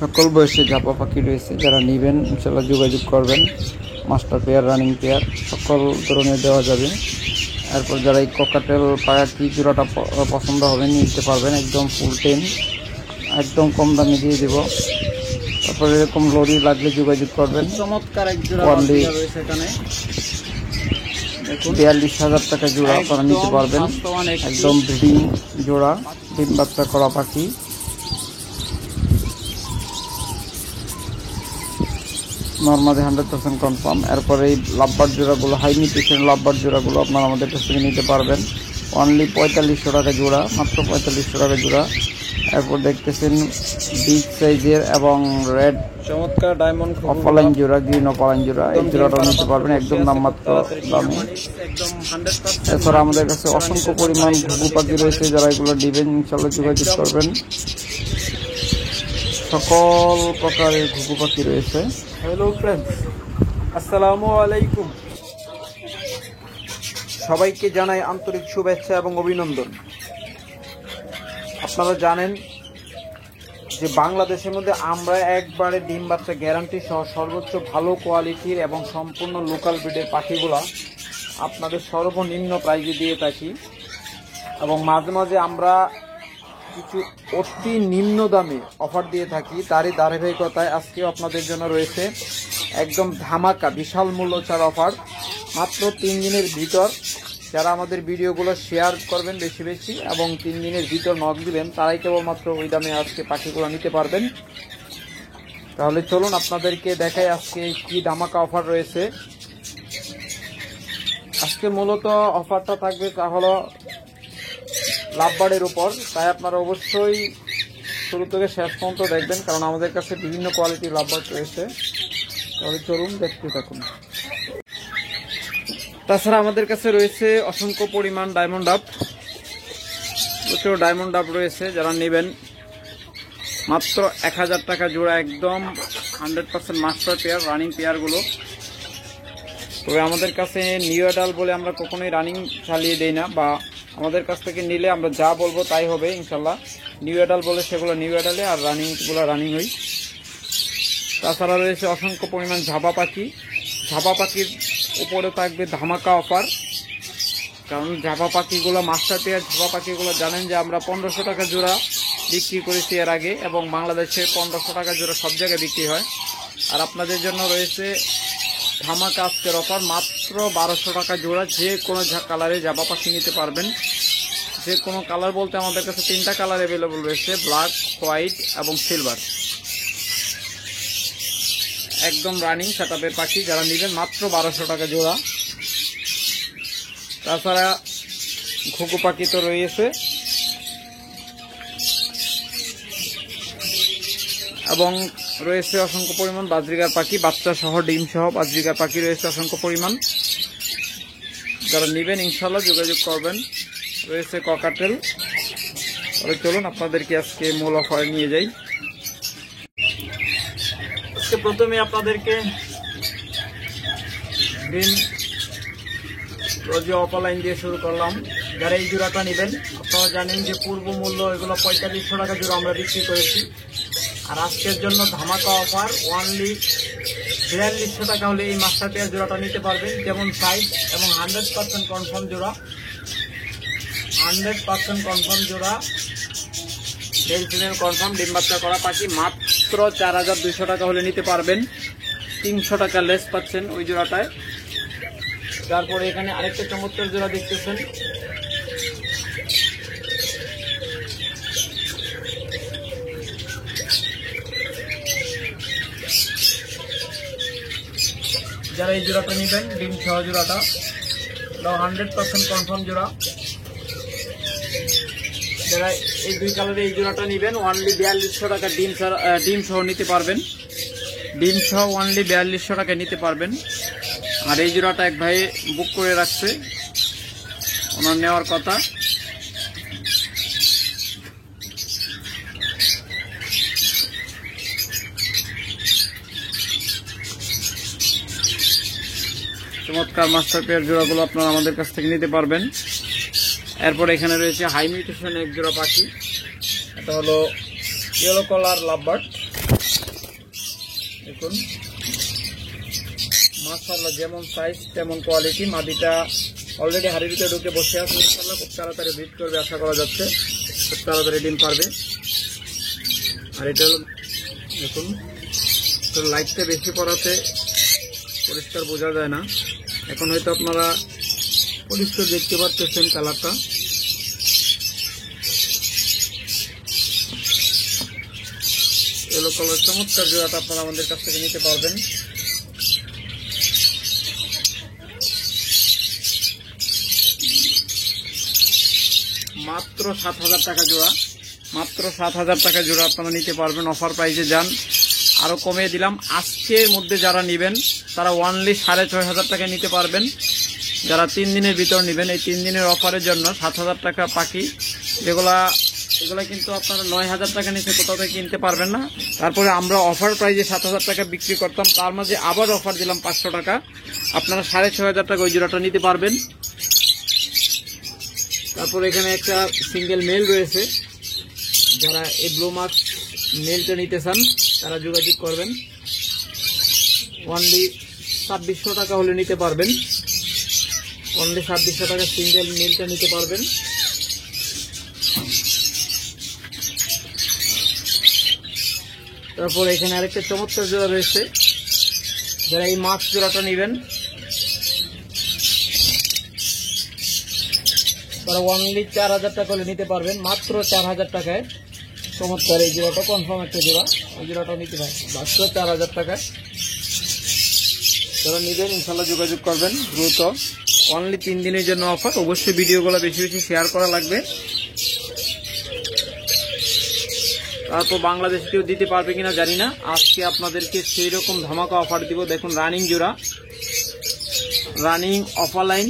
সকল বয়সে ঝাপা পাখি রয়েছে, যারা নেবেন ইনশাল্লাহ যোগাযোগ করবেন। মাস্টার পেয়ার, রানিং পেয়ার সকল ধরনের দেওয়া যাবে। এরপর যারা এই ককাটেল পাখি জোড়াটা পছন্দ হবে নিতে পারবেন, একদম ফুল টেম, একদম কম দামে দিয়ে দেব। তারপরে এরকম লরি লাগলে যোগাযোগ করবেন। চমৎকার এক জোড়া রয়েছে এখানে, 42,000 টাকা জোড়া আপনারা নিতে পারবেন। একদম ব্রিডিং জোড়া, ডিম বাচ্চা করা পাখি। Normally 100% confirm. এরপরে এই লাভবার্ড জোড়াগুলো, হাই নিউট্রিশন লাভবার্ড জোড়াগুলো আপনারা আমাদের কাছ থেকে নিতে পারবেন অনলি 4500 টাকা জোড়া, মাত্র 4500 টাকা জোড়া। এরপর দেখতেছেন বিগ সাইজের এবং রেড চমৎকার ডায়মন্ড অফলাইন জোড়া, গ্রিন অফলাইন জোড়া, এই জোড়াটা নিতে পারবেন একদম নামমাত্র দামে। এছাড়া আমাদের কাছে অসংখ্য পরিমাণ ঘুঘু পাখি রয়েছে, যারা এগুলো নেবেন ইনশাল্লাহ যোগাযোগ করবেন। সকল প্রকারের ঘুঘু পাখি রয়েছে। হ্যালো ফ্রেন্ডস, আসসালামু আলাইকুম। সবাইকে জানাই আন্তরিক শুভেচ্ছা এবং অভিনন্দন। আপনারা জানেন যে বাংলাদেশের মধ্যে আমরা একবারে ডিম বাচ্চা গ্যারান্টি সহ সর্বোচ্চ ভালো কোয়ালিটির এবং সম্পূর্ণ লোকাল ব্রিডের পাখিগুলা আপনাদের সর্বনিম্ন প্রাইজে দিয়ে থাকি, এবং মাঝে মাঝে আমরা কিছু অতি নিম্ন দামে অফার দিয়ে থাকি। তারই ধারাবাহিকতায় আজকেও আপনাদের জন্য রয়েছে একদম ধামাকা বিশাল মূল্য ছাড় অফার। মাত্র 3 দিনের ভিতর যারা আমাদের ভিডিওগুলো শেয়ার করবেন বেশি বেশি এবং 3 দিনের ভিতর নক দিবেন, তারাই কেবলমাত্র ওই দামে আজকে পাখিগুলো নিতে পারবেন। তাহলে চলুন আপনাদেরকে দেখাই আজকে কি ধামাকা অফার রয়েছে। আজকে মূলত অফারটা থাকবে তা হলো লাভবার্ডের উপর, তাই আপনারা অবশ্যই শুরু থেকে শেষ পর্যন্ত দেখবেন, কারণ আমাদের কাছে বিভিন্ন কোয়ালিটির লাভবার্ড রয়েছে। তাহলে চলুন দেখতে থাকুন। তাছাড়া আমাদের কাছে রয়েছে অসংখ্য পরিমাণ ডায়মন্ড ডাব, প্রচুর ডায়মন্ড ডাব রয়েছে, যারা নেবেন মাত্র 1000 টাকা জোড়া, একদম 100% মাস্টার পেয়ার, রানিং পেয়ারগুলো। তবে আমাদের কাছে নিউ অ্যাডাল বলে আমরা কখনোই রানিং চালিয়ে দেই না, বা আমাদের কাছ থেকে নিলে আমরা যা বলবো তাই হবে ইনশাল্লাহ। নিউ অ্যাডাল বলে সেগুলো নিউ অ্যাডালে, আর রানিংগুলো রানিং হই। তাছাড়া রয়েছে অসংখ্য পরিমাণ ঝাপা পাখি। ঝাপা পাখির উপরে থাকবে ধামাকা অফার, কারণ ঝাপা পাখিগুলো মাস্টার পেয়ার ঝাপা পাখিগুলো জানেন যে আমরা 1500 টাকা জোড়া বিক্রি করেছি এর আগে, এবং বাংলাদেশে 1500 টাকা জোড়া সব জায়গায় বিক্রি হয়। আর আপনাদের জন্য রয়েছে ধামাকা আজকের অফার, মাত্র 1200 টাকা জোড়া। যে কোনো কালারে ঝাপা পাখি নিতে পারবেন। যে কোনো কালার বলতে আমাদের কাছে 3টা কালার অ্যাভেলেবল রয়েছে, ব্ল্যাক, হোয়াইট এবং সিলভার। একদম রানিং সেটআপের পাখি, যারা নেবেন মাত্র 1200 টাকা জোড়া। তাছাড়া ঘুঘু পাখি তো রয়েছে, এবং রয়েছে অসংখ্য পরিমাণ বাজরিগার পাখি, বাচ্চা সহ ডিম সহ বাজরিগার পাখি রয়েছে অসংখ্য পরিমাণ। যারা নেবেন ইনশাল্লাহ যোগাযোগ করবেন। রয়েছে ককাটেল। তবে চলুন আপনাদেরকে আজকে মূল অফারে নিয়ে যাই। আজকে প্রথমে আপনাদেরকে গ্রিন রোজি অফলাইন দিয়ে শুরু করলাম। যারা এই জোড়াটা নেবেন, আপনারা জানেন যে পূর্ব মূল্য এগুলো 4500 টাকা জোড়া আমরা বিক্রি করেছি, আর আজকের জন্য ধামাকা অফার অনলি 4200 টাকা হলে এই মাস্টার পেয়ার জোড়াটা নিতে পারবেন। যেমন সাইজ এবং 100% কনফার্ম জোড়া, 100% কনফার্ম জোড়া, মেল ফিমেল কনফার্ম ডিম বাচ্চা করা পাখি, মাত্র 4200 টাকা হলে নিতে পারবেন। 300 টাকা লেস পাচ্ছেন ওই জোড়াটায়। তারপরে এখানে আরেকটা চমৎকার জোড়া দেখতেছেন, যারা এই জোড়াটা নেবেন ডিম সহ জোড়াটা 100% কনফার্ম জোড়া। যারা এই 2 কালারে এই জোড়াটা নেবেন অনলি 4200 টাকা ডিম সহ নিতে পারবেন। ডিম সহ অনলি 4200 টাকা নিতে পারবেন। আর এই জোড়াটা এক ভাই বুক করে রাখছে, ওনার নেওয়ার কথা। চমৎকার মাস্টার পেয়ার জোড়াগুলো আপনারা আমাদের কাছ থেকে নিতে পারবেন। এরপর এখানে রয়েছে হাই মিউটেশন এক জোড়া পাখি, এটা হলো ইয়েলো কালার লাভবার্ড। দেখুন মাশাআল্লাহ, যেমন সাইজ তেমন কোয়ালিটি। মাদিটা অলরেডি হাড়ির ভিতরে ঢুকে বসে আছে, ইনশাআল্লাহ খুব তাড়াতাড়ি ব্রিড করবে আশা করা যাচ্ছে, খুব তাড়াতাড়ি ডিম পারবে। আর এটা হলো দেখুন, তো লাইটটা বেশি পড়াতে পরিষ্কার বোঝা যায় না, এখন হয়তো আপনারা পরিষ্কার দেখতে পাচ্ছেন কালারটা। এলো কালার চমৎকার জোড়াটা আপনারা আমাদের কাছ থেকে নিতে পারবেন। মাত্র 7,000 টাকা জোড়া, মাত্র 7,000 টাকা জোড়া আপনারা নিতে পারবেন। অফার প্রাইসে যান, আরো কমিয়ে দিলাম। আজকের মধ্যে যারা নেবেন তারা অনলি 6,500 টাকায় নিতে পারবেন। যারা 3 দিনের ভিতর নেবেন, এই 3 দিনের অফারের জন্য 7,000 টাকা পাখি, এগুলা কিন্তু আপনারা 9,000 টাকা নিচে কোথাও থেকে কিনতে পারবেন না। তারপরে আমরা অফার প্রাইসে 7,000 টাকা বিক্রি করতাম, তার মাঝে আবার অফার দিলাম 500 টাকা, আপনারা 6,500 টাকা ওই জোড়াটা নিতে পারবেন। তারপর এখানে একটা সিঙ্গেল মেল রয়েছে, যারা এই ব্লু মার্ক মেলটা নিতে চান তারা যোগাযোগ করবেন। অনলি 2,600 টাকা হলে নিতে পারবেন, অনলি 2,600 টাকা সিঙ্গেল মেলটা নিতে পারবেন। তারপর এখানে আরেকটা চমৎকার জোড়া রয়েছে, যারা এই মাছ জোড়াটা নেবেন তারা অনলি 4,000 টাকা হলে নিতে পারবেন, মাত্র 4,000 টাকায়। চমৎকার এই জোড়াটা কনফার্ম একটা জোড়া, ওই জোড়াটা নিতে পারেন মাত্র 4,000 টাকায়। যারা নেবেন ইনশাল্লাহ যোগাযোগ করবেন দ্রুত। অনলি 3 দিনের জন্য অফার, অবশ্যই ভিডিওগুলো বেশি বেশি শেয়ার করা লাগবে। তারপর বাংলাদেশ কেউ দিতে পারবে কিনা জানি না, আজকে আপনাদেরকে সেই রকম ধামাকা অফার দিব। দেখুন রানিং জোড়া, রানিং অফার লাইন,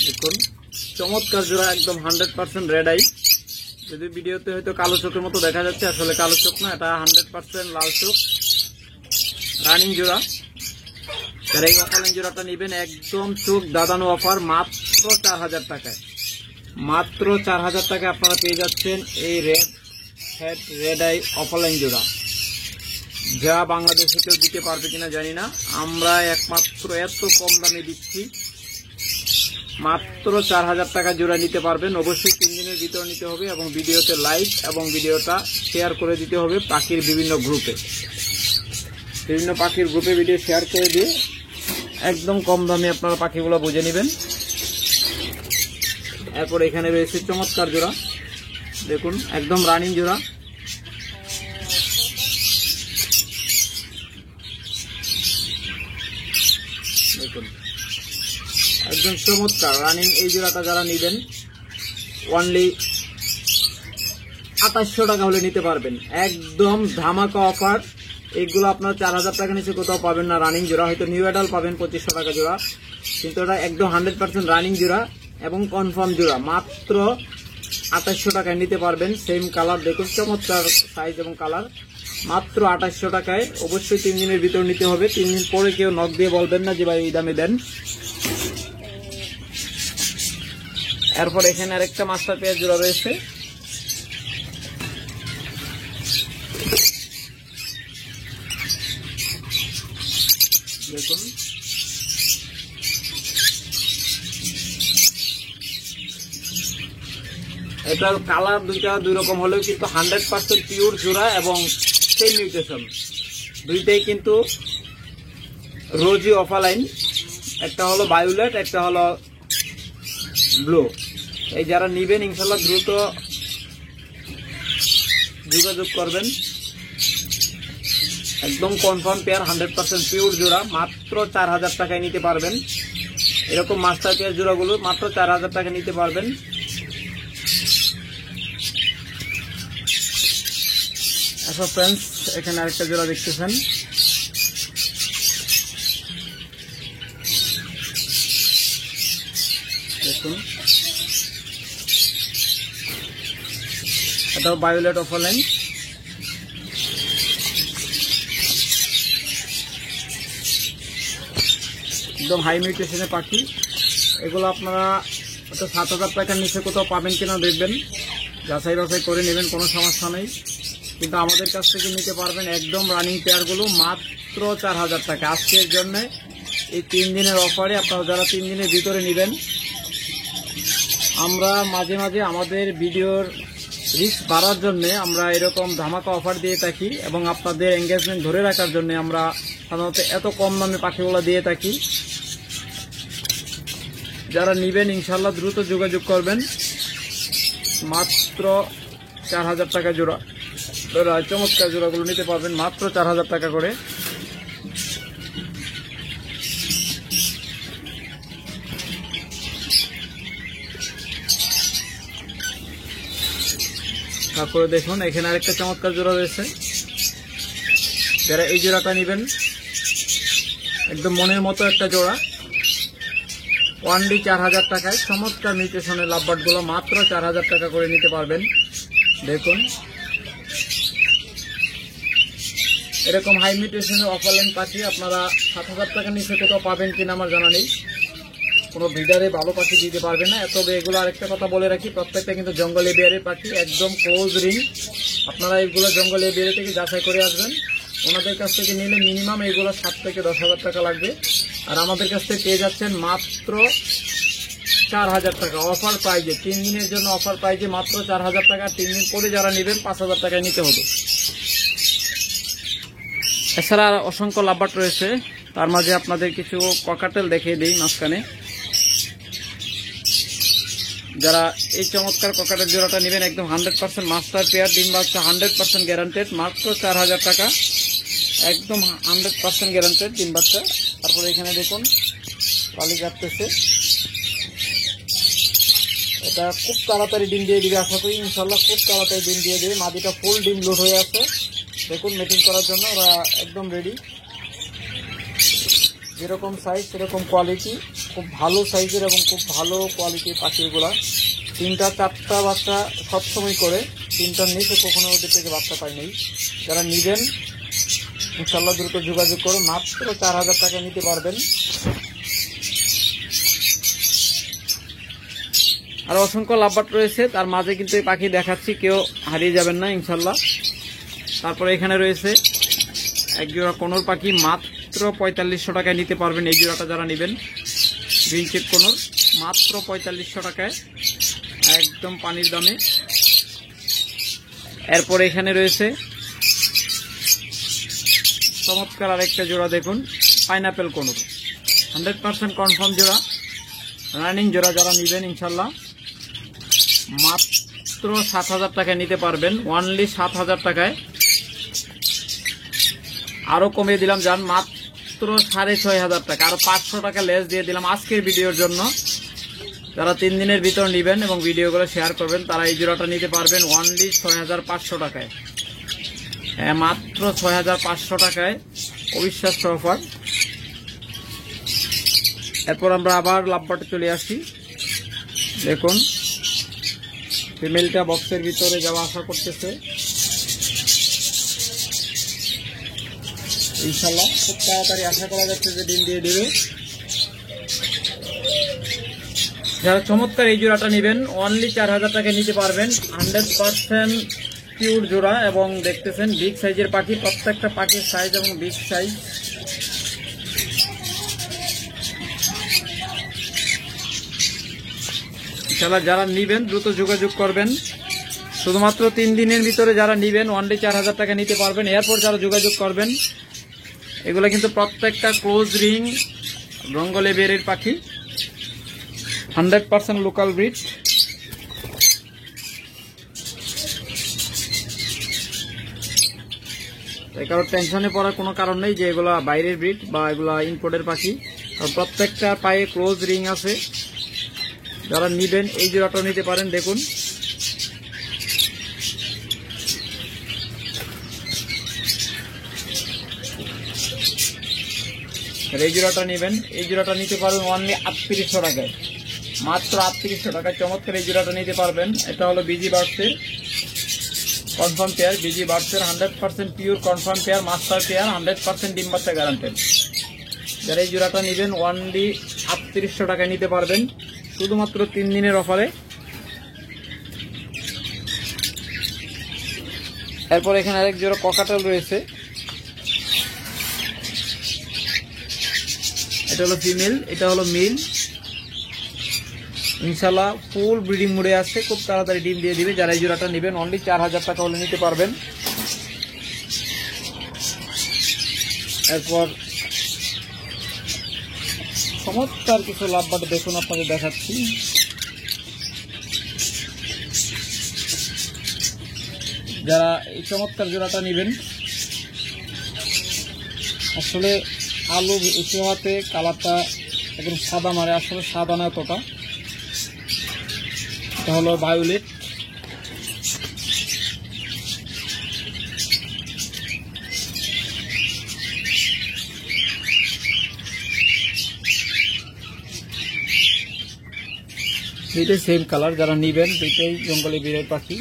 দেখুন চমৎকার জোড়া, একদম 100% রেড আই। যদি ভিডিওতে হয়তো কালো চোখের মতো দেখা যাচ্ছে, আসলে কালো চোখ না, এটা 100% লাল চোখ। রানিং জোড়া, যারা এই অফার লাইন জোড়াটা নেবেন একদম চোখ দাদানো অফার, মাত্র 4,000 টাকায়, মাত্র 4,000 টাকায় আপনারা পেয়ে যাচ্ছেন এই রেড আই অফার লাইন জোড়া, যা বাংলাদেশে কেউ দিতে পারবে কিনা জানি না। আমরা একমাত্র এত কম দামে দিচ্ছি, মাত্র 4,000 টাকা জোড়া নিতে পারবেন। অবশ্যই 3 দিনের ভিতর নিতে হবে এবং ভিডিওতে লাইক এবং ভিডিওটা শেয়ার করে দিতে হবে পাখির বিভিন্ন গ্রুপে, বিভিন্ন পাখির গ্রুপে ভিডিও শেয়ার করে দিয়ে একদম কম দামে আপনারা পাখিগুলো বুঝে নেবেন। এরপর এখানে রয়েছে চমৎকার জোড়া, দেখুন একদম রানিং জোড়া, দেখুন একদম চমৎকার রানিং এই জোড়াটা যারা নেবেন অনলি 2,800 টাকা হলে নিতে পারবেন, একদম ধামাকা অফার। এগুলো আপনার 4,000 টাকা নিচে কোথাও পাবেন না। রানিং জোড়া হয়তো নিউ অ্যাডাল পাবেন 2,500 টাকা জোড়া, কিন্তু এটা একদম 100% রানিং জোড়া এবং কনফার্ম জোড়া, মাত্র 2,800 টাকায় নিতে পারবেন। সেম কালার, দেখুন চমৎকার সাইজ এবং কালার, মাত্র 2,800 টাকায়। অবশ্যই 3 দিনের ভিতর নিতে হবে, 3 দিন পরে কেউ নক দিয়ে বলবেন না যে ভাই এই দামে দেন। এরপর এখানে আরেকটা মাস্টার পেয়ার জোড়া রয়েছে, দেখুন এটার কালার দুইটা দুই রকম হলেও কিন্তু 100% পিওর জোড়া এবং সেম মিউটেশন, দুইটাই কিন্তু রোজি অফালাইন, একটা হলো ভায়োলেট, একটা হলো ব্লু। এই যারা নিবেন ইনশাল্লাহ দ্রুত যোগাযোগ করবেন, একদম কনফার্ম পেয়ার, 100% পিওর জোড়া, মাত্র 4,000 টাকায় নিতে পারবেন। এরকম মাস্টার পেয়ার জোড়াগুলো মাত্র 4,000 টাকা নিতে পারবেন। আচ্ছা ফ্রেন্ডস, এখানে আরেকটা জোড়া দেখতেছেন, দেখুন এটাও ভায়োলেট অফারলাইন, একদম হাই মিউটেশনের পাখি। এগুলো আপনারা হয়তো 7,000 টাকার নিচে কোথাও পাবেন কিনা দেখবেন, যাচাই বাছাই করে নেবেন, কোনো সমস্যা নেই। কিন্তু আমাদের কাছ থেকে নিতে পারবেন একদম রানিং পেয়ারগুলো মাত্র 4,000 টাকা আজকের জন্য। এই 3 দিনের অফারে আপনারা যারা 3 দিনের ভিতরে নেবেন, আমরা মাঝে মাঝে আমাদের ভিডিওর রিস্ক বাড়ার জন্য আমরা এরকম ধামাকা অফার দিয়ে থাকি এবং আপনাদের এঙ্গেজমেন্ট ধরে রাখার জন্য আমরা সাধারণত এত কম দামে পাখিগুলো দিয়ে থাকি। যারা নেবেন ইনশাল্লাহ দ্রুত যোগাযোগ করবেন। মাত্র 4,000 টাকা জোড়া, চমৎকার জোড়াগুলো নিতে পারবেন মাত্র 4,000 টাকা করে। তারপরে দেখুন এখানে আরেকটা চমৎকার জোড়া রয়েছে। যারা এই জোড়াটা নেবেন একদম মনের মতো একটা জোড়া, ওয়ানলি 4,000 টাকায় চমৎকার মিউটেশনের লাভবার্ডগুলো মাত্র 4,000 টাকা করে নিতে পারবেন। দেখুন এরকম হাই মিউটেশনের অফলাইন পাখি আপনারা 7,000 টাকার নিচে কোথাও পাবেন কিনা আমার জানা নেই। কোনো ব্রিডারে ভালো পাখি দিতে পারবে না। তবে এগুলো আরেকটা কথা বলে রাখি, প্রত্যেকটা কিন্তু জঙ্গল এভিয়ারের পাখি, একদম ক্লোজ রিং। আপনারা এগুলো জঙ্গল এভিয়ারি থেকে যাচাই করে আসবেন। ওনাদের কাছ থেকে নিলে মিনিমাম এগুলো 7 থেকে 10,000 টাকা লাগবে। আর আমাদের কাছ থেকে পেয়ে যাচ্ছেন মাত্র 4,000 টাকা অফার প্রাইজে। 3 দিনের জন্য অফার প্রাইজে মাত্র 4,000 টাকা। 3 দিন পরে যারা নেবেন 5,000 টাকায় নিতে হবে। এছাড়া অসংখ্য লাভবার্ড রয়েছে, তার মাঝে আপনাদের কিছু ককাটেল দেখিয়ে দিই মাঝখানে। যারা এই চমৎকার ককাটের জোড়াটা নেবেন একদম 100% মাস্টার পেয়ার, ডিম বাচ্চা 100% গ্যারান্টেড, মাত্র 4,000 টাকা, একদম 100% গ্যারান্টেড ডিম বাচ্চা। তারপরে এখানে দেখুন পালি কাটতেছে, এটা খুব তাড়াতাড়ি ডিম দিয়ে দিবে আশা করি ইনশাল্লাহ, খুব তাড়াতাড়ি ডিম দিয়ে দেবে। মাদিটা ফুল ডিম লোড হয়ে আছে, দেখুন মিটিং করার জন্য ওরা একদম রেডি। যেরকম সাইজ সেরকম কোয়ালিটি, খুব ভালো সাইজের এবং খুব ভালো কোয়ালিটির পাখি এগুলা। 3টা-4টা বাচ্চা সবসময় করে, 3টার নিচে কখনো ওদের থেকে বাচ্চা পাই নেই। যারা নেবেন ইনশাল্লাহ দ্রুত যোগাযোগ করে মাত্র 4,000 টাকা নিতে পারবেন। আর অসংখ্য লাভবার্ড রয়েছে, তার মাঝে কিন্তু এই পাখি দেখাচ্ছি, কেউ হারিয়ে যাবেন না ইনশাল্লাহ। তারপরে এখানে রয়েছে এক জোড়া কোনোর পাখি, মাত্র 4,500 টাকায় নিতে পারবেন। এই জোড়াটা যারা নেবেন গ্রিন চিপ কোনোর মাত্র 4,500 টাকায়, একদম পানির দামে। এরপরে এখানে রয়েছে চমৎকার আরেকটা জোড়া, দেখুন পাইনাপেল কোনোর 100% কনফার্ম জোড়া, রানিং জোড়া। যারা নেবেন ইনশাল্লাহ মাত্র 7,000 টাকায় নিতে পারবেন, ওনলি 7,000 টাকায়। আরো কমিয়ে দিলাম, যান মাত্র 6,500 টাকা, আরো 500 টাকা লেস দিয়ে দিলাম আজকের ভিডিওর জন্য। যারা 3 দিনের ভিতর নেবেন এবং ভিডিওগুলো শেয়ার করবেন তারা এই জোড়াটা নিতে পারবেন ওনলি 6,500 টাকায়, হ্যাঁ মাত্র 6,500 টাকায়, অবিশ্বাস্য অফার। এরপর আমরা আবার লাভবার্ডে চলে আসি। দেখুন ফিমেলটা বক্সের ভিতরে যাওয়া আসা করতেছে ইনশাল্লাহ, খুব তাড়াতাড়ি আশা করা যাচ্ছে যে ডিম দিয়ে দেবে। যারা চমৎকার এই জোড়াটা নেবেন অনলি 4,000 টাকায় নিতে পারবেন, 100% পিওর জোড়া। এবং দেখতেছেন বিগ সাইজের পাখি, প্রত্যেকটা পাখির সাইজ এবং বিগ সাইজ। ইনশাল্লাহ যারা নেবেন দ্রুত যোগাযোগ করবেন। শুধুমাত্র 3 দিনের ভিতরে যারা নেবেন অনলি 4,000 টাকা নিতে পারবেন। এরপর যারা যোগাযোগ করবেন, এগুলো কিন্তু প্রত্যেকটা ক্লোজ রিং জঙ্গলে বেরের পাখি, 100% লোকাল ব্রিড। এই কারণ টেনশনে পড়ার কোনো কারণ নেই যে এগুলা বাইরের ব্রিড বা এগুলা ইম্পোর্টের পাখি, প্রত্যেকটা পায়ে ক্লোজ রিং আছে। যারা নিবেন এই জোড়াটা নিতে পারেন। দেখুন এই জোড়াটা নেবেন, এই জোড়াটা নিতে পারবেন অনলি 3800 টাকায়, মাত্র 3800 টাকায় চমৎকার এই জোড়াটা নিতে পারবেন। এটা হলো বিজি বার্ডসের কনফার্ম পেয়ার, বিজি বার্ডসের 100% pure confirm pair, master pair, 100% ডিম বাচ্চা গ্যারান্টেড। যারা এই জোড়াটা নেবেন অনলি 3800 টাকায় নিতে পারবেন, শুধুমাত্র 3 দিনের অফারে। এরপর এখানে আরেক জোড়া ককাটেল রয়েছে, এটা হলো ফিমেল, এটা হলো মেল। ইনশাল্লাহ ফুল ব্রিডিং মোডে আছে, খুব তাড়াতাড়ি ডিম দিয়ে দিবে। যারা এই জোড়াটা নেবেন অনলি 4000 টাকা হলে নিতে পারবেন। এরপর চমৎকার কিছু লাভবাট দেখুন, আপনাদের দেখাচ্ছি। যারা এই চমৎকার জোড়াটা নেবেন, আসলে আলু এসে হাতে কালারটা একদম সাদা মারে, আসলে সাদা না এতটা, এটা হলো ভায়োলেট। দুইটাই সেম কালার, যারা নিবেন দুইটাই জঙ্গলি বিড়াল পাখি,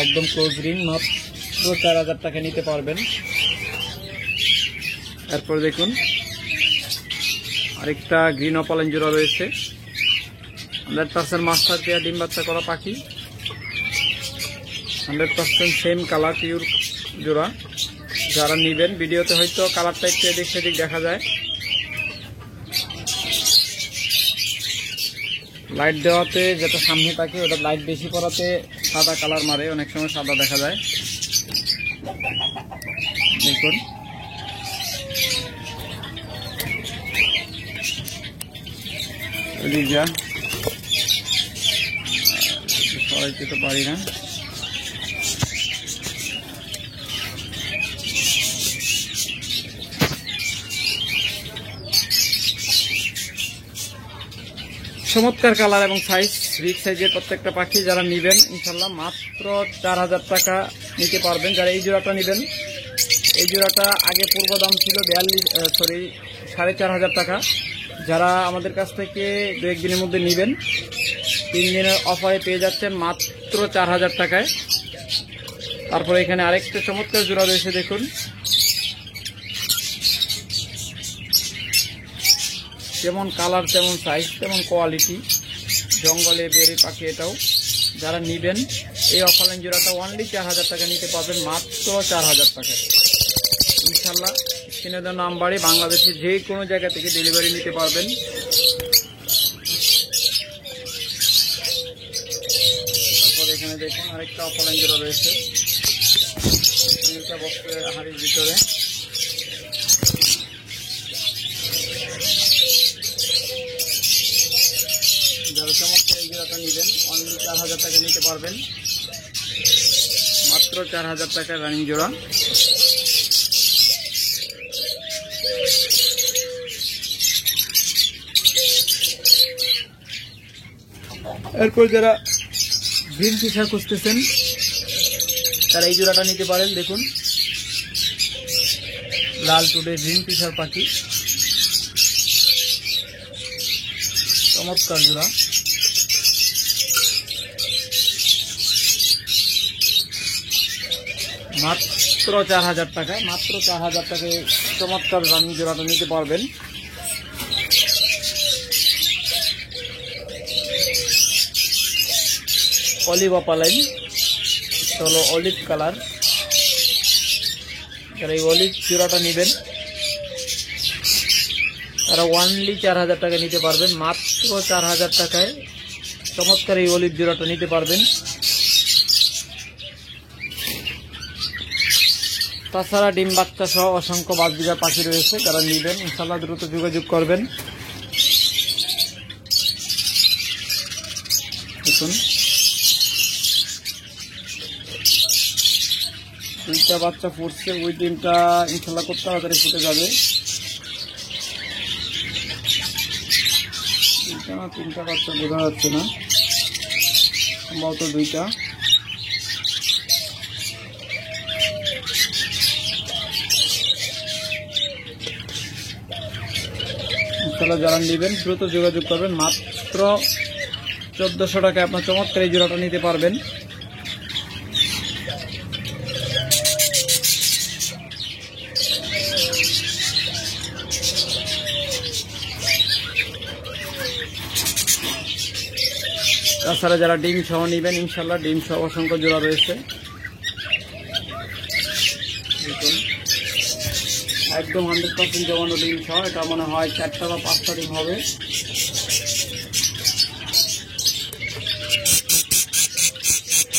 একদম ক্লোজ রিং, মাত্র 4000 টাকা নিতে পারবেন। এরপর দেখুন আরেকটা গ্রিন অপালাইন জোড়া রয়েছে, 100% মাস্টার পেয়ার ডিম বাচ্চা করা পাখি, 100% সেম কালার পিওর জোড়া। যারা নিবেন, ভিডিওতে হয়তো কালারটা একটু এদিক সেদিক দেখা যায়, লাইট দেওয়াতে যেটা সামনে থাকে ওটা লাইট বেশি করাতে সাদা কালার মারে, অনেক সময় সাদা দেখা যায়। দেখুন সরাইতে তো পারি না, চমৎকার কালার এবং সাইজ, বিগ সাইজের প্রত্যেকটা পাখি। যারা নিবেন ইনশাল্লাহ মাত্র 4000 টাকা নিতে পারবেন। যারা এই জোড়াটা নিবেন, এই জোড়াটা আগে পূর্ব দাম ছিল 4500 টাকা। যারা আমাদের কাছ থেকে 2-1 দিনের মধ্যে নিবেন, 3 দিনের অফারে পেয়ে যাচ্ছেন মাত্র 4000 টাকায়। তারপরে এখানে আরেকটা চমৎকার জোড়া রয়েছে, দেখুন যেমন কালার তেমন সাইজ তেমন কোয়ালিটি, জঙ্গলে বেরি পাখি এটাও। যারা নিবেন এই অফলাইন জোড়াটা অনলি 4000 টাকা নিতে পারবেন, মাত্র 4000 টাকা ইনশাল্লাহ। স্ক্রিনে দেওয়া নাম্বারে বাংলাদেশের যে কোনো জায়গা থেকে ডেলিভারি নিতে পারবেন। তারপর এখানে দেখুন আরেকটা অফলাইন জোড়া রয়েছে, হাড়ির ভিতরে। যারা চমৎকার এই জোড়াটা নেবেন অনলি 4000 টাকা নিতে পারবেন, মাত্র 4000 টাকা রানিং জোড়া। এরপর যারা গ্রিন ফিশার খুঁজতেছেন তারা এই জোড়াটা নিতে পারেন। দেখুন লাল টুডে গ্রিন ফিশার পাখি, চমৎকার জোড়া। মাত্র 4000 টাকা, মাত্র 4000 টাকায় চমৎকার রানিং জোড়াটা নিতে পারবেন। অলিভ অপালাইন, হলো অলিভ কালার। যারা এই অলিভ জোড়াটা নেবেন তারা অনলি 4000 টাকা নিতে পারবেন, মাত্র 4000 টাকায় চমৎকার এই অলিভ জোড়াটা নিতে পারবেন। তাছাড়া ডিম বাচ্চা সহ অসংখ্য বাজবিঘা পাখি রয়েছে, যারা নেবেন ইনশাল্লাহ দ্রুত যোগাযোগ করবেন। দেখুন দুইটা বাচ্চা ফুটছে, ওই দিনটা ইনশাল্লাহ খুব তাড়াতাড়ি ফুটে যাবে। দুইটা না তিনটা বাচ্চা বোঝা যাচ্ছে না, সম্ভবত দুইটা। ইনশাল্লাহ যারা নেবেন দ্রুত যোগাযোগ করবেন, মাত্র 1400 টাকায় আপনার চমৎকার এই জোড়াটা নিতে পারবেন। তাছাড়া যারা ডিম সহ নেবেন ইনশাল্লাহ ডিম সহ অসংখ্য জোড়া রয়েছে। দেখুন একদম 100% জমানো ডিম সহ, এটা মনে হয় 4টা বা 5টা ডিম হবে।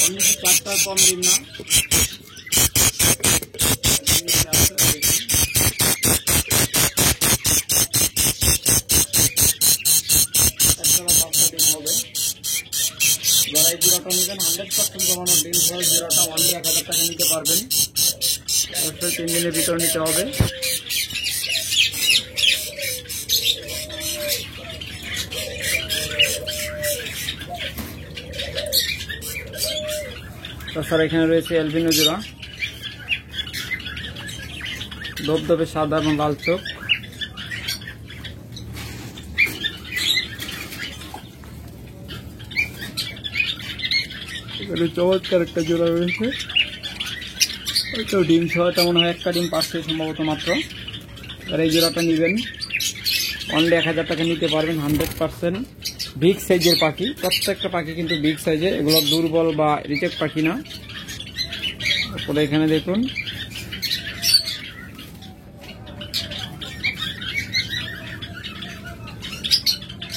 অন্য 4টার কম ডিম না। যারা এই জোড়াটা নেবেন 100% জমানো ডিম সহ জোড়াটা অনলি 1000 টাকা নিতে পারবেন। অবশ্যই 3 দিনের ভিতর নিতে হবে। তাছাড়া এখানে রয়েছে অ্যালবিনো জোড়া, ধবধবে সাদা এবং লাল চোখ। এখানে চমৎকার একটা জোড়া রয়েছে, ওইটাও ডিম সহ, এটা মনে হয় একটা ডিম পাচ্ছে সম্ভবত মাত্র। আর এই জোড়াটা নেবেন অনলি 1000 টাকা নিতে পারবেন। 100% বিগ সাইজের পাখি, প্রত্যেকটা পাখি কিন্তু বিগ সাইজের, এগুলো দুর্বল বা রিজেক্ট পাখি না। তারপরে এখানে দেখুন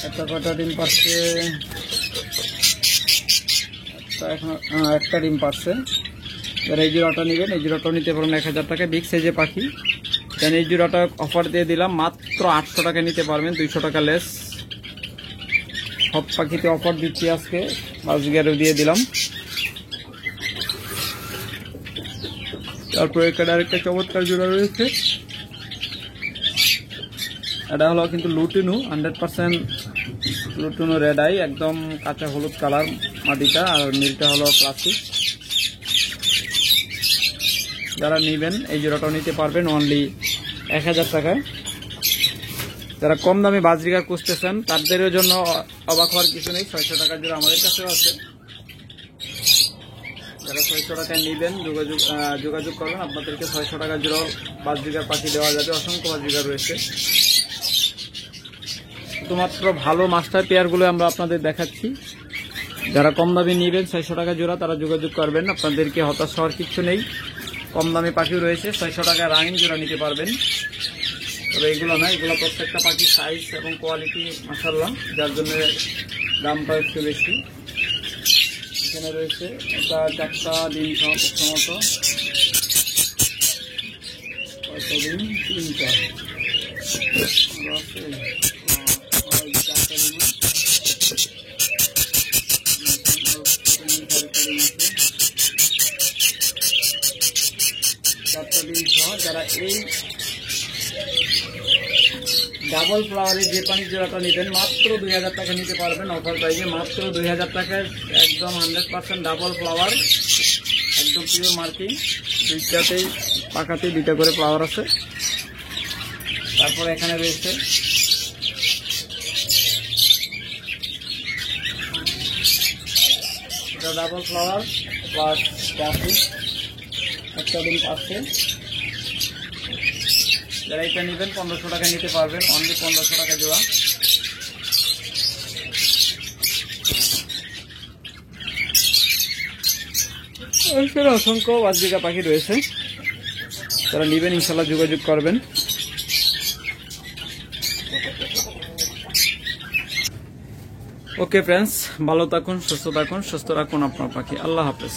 একটা কটা ডিম পাচ্ছে, এখন একটা ডিম পাচ্ছে। যারা এই জোড়াটা নেবেন এই জোড়াটা নিতে পারবেন 1000 টাকা, বিগ সাইজের পাখি। দেন এই জোড়াটা অফার দিয়ে দিলাম মাত্র 800 টাকা নিতে পারবেন, 200 টাকা লেস। সব পাখিতে অফার দিচ্ছি আজকে, বাজিগারও দিয়ে দিলাম। তারপরে এখানে আরেকটা চমৎকার জোড়া রয়েছে, এটা হলো কিন্তু লুটিনো, 100% লুটিনো রেড আই, একদম কাঁচা হলুদ কালার মাটিটা, আর নীলটা হলো প্লাস্টিক। যারা নেবেন এই জোড়াটাও নিতে পারবেন অনলি 1000 টাকায়। যারা কম দামে বাজরিগার খুঁজতেছেন তাদের জন্য অবাক হওয়ার কিছু নেই, 600 টাকার জোড়া আমাদের কাছেও আছে। যারা 600 টাকায় নেবেন যোগাযোগ করবেন, আপনাদেরকে 600 টাকার জোড়া বাজরিগার পাখি দেওয়া যাবে। অসংখ্য বাজরিগার রয়েছে, শুধুমাত্র ভালো মাস্টার পেয়ারগুলো আমরা আপনাদের দেখাচ্ছি। যারা কম দামে নেবেন 600 টাকা জোড়া তারা যোগাযোগ করবেন, আপনাদেরকে হতাশ হওয়ার কিছু নেই। কম দামে পাখিও রয়েছে, 600 টাকা রানিং জোড়া নিতে পারবেন। তবে এগুলো না, এগুলো প্রত্যেকটা পাখি সাইজ এবং কোয়ালিটি মাশাআল্লাহ, যার জন্য দামটা একটু বেশি। এখানে রয়েছে এটা 4টা ডিম প্রথমত, কয়টা ডিম? 3টা আছে, 4টা ডিম। যারা এই ডাবল ফ্লাওয়ারের যে পানির জোড়াটা নেবেন মাত্র 2000 টাকা নিতে পারবেন অফার প্রাইসে, মাত্র 2000 টাকায় একদম 100% ডাবল ফ্লাওয়ার, একদম পিওর মার্কিং। দুইটাতেই পাখাতেই 2টা করে ফ্লাওয়ার আছে। তারপর এখানে রয়েছে এটা ডাবল ফ্লাওয়ার প্লাস ট্রাফিক, একটা ডিম পাচ্ছে। যারা এটা নেবেন 1500 টাকা নিতে পারবেন, অনলি 1500 টাকা জোড়া। অসংখ্য বাজরিকা পাখি রয়েছে, যারা নেবেন ইনশাল্লাহ যোগাযোগ করবেন। ওকে ফ্রেন্ডস, ভালো থাকুন, সুস্থ থাকুন, সুস্থ রাখুন আপনার পাখি। আল্লাহ হাফেজ।